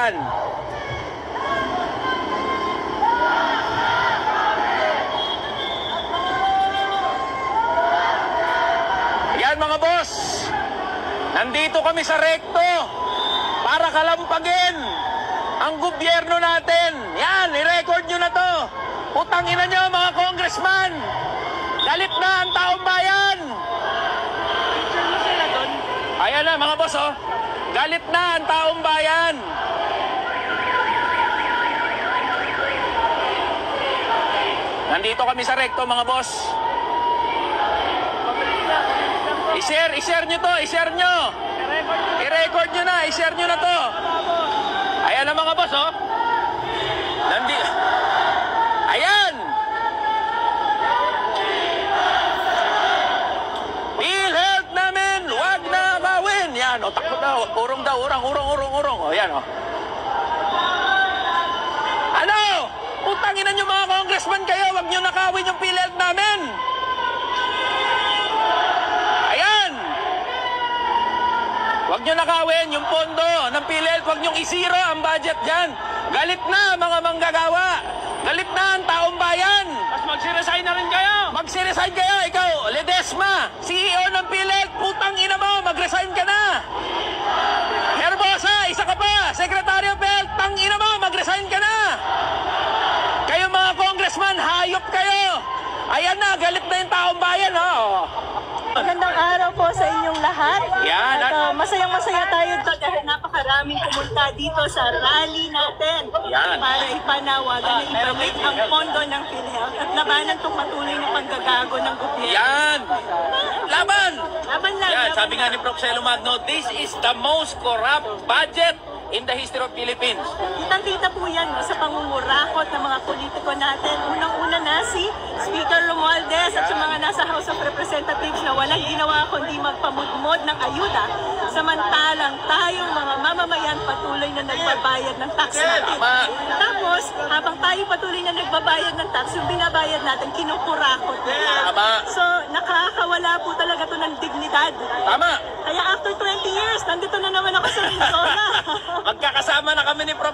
Yan. Yan mga boss. Nandito kami sa rekto para kalampagin ang gobyerno natin. Yan, i-record nyo na to. Putang ina nyo mga congressman. Galit na ang taong bayan. Ayan na mga boss, oh. Galit na ang taong bayan. Nandito kami sa rekto mga boss. I-share nyo to, i-share nyo. I-record nyo na, i-share nyo na to. Ayan na mga boss, oh. Ayan. PhilHealth namin, wag na gawin. Yan, o, takbo daw. Urong daw, urong. O, yan, o. Ano? Putangin nyo mga congressman kayo, wag nyo nakawin yung PhilHealth namin. Ayan. Wag nyo nakawin yung pondo ng PhilHealth, wag nyo isiro ang budget dyan. Galit na mga manggagawa. Galit na ang taong bayan. Mas magsiresign na rin kayo. Magsiresign kayo. Ikaw, Ledesma, CEO ng PhilHealth, putang ina mo, magresign ka na. Herbosa, isa ka pa, Secretary of Health, tang ina mo, magresign ka na. Kayo mga congressman, hayop kayo. Ayan na, galit na yung taong bayan, ha. Magandang araw po sa inyong lahat. Yan. At masayang-masaya tayo dahil napakaraming pumunta dito sa rally natin. Yan. Para ipanawagan na ibalik ang pondo ng PhilHealth at labanan itong patuloy na panggagago ng gobyerno. Yan. Laban. Laban lang. Yan, laban sabi nga lang. ni Prof. Celo Magno, this is the most corrupt budget in the history of Philippines. Kitang-kita po yan sa pangungurakot ng mga politiko natin. Unang-una na si Speaker Romualdez at sa mga nasa House of Representatives na walang ginawa kundi magpamudmod ng ayuda. Samantalang tayong mga mamamayan patuloy na nagbabayad ng tax natin. Tama. Tapos, habang tayo patuloy na nagbabayad ng tax, yung binabayad natin, kinukurakot nila. Tama. So, nakakawala po talaga to ng dignidad. Tama. Kaya after 20 years, nandito na naman ako sa Arizona. Magkakasama na kami ni Prof.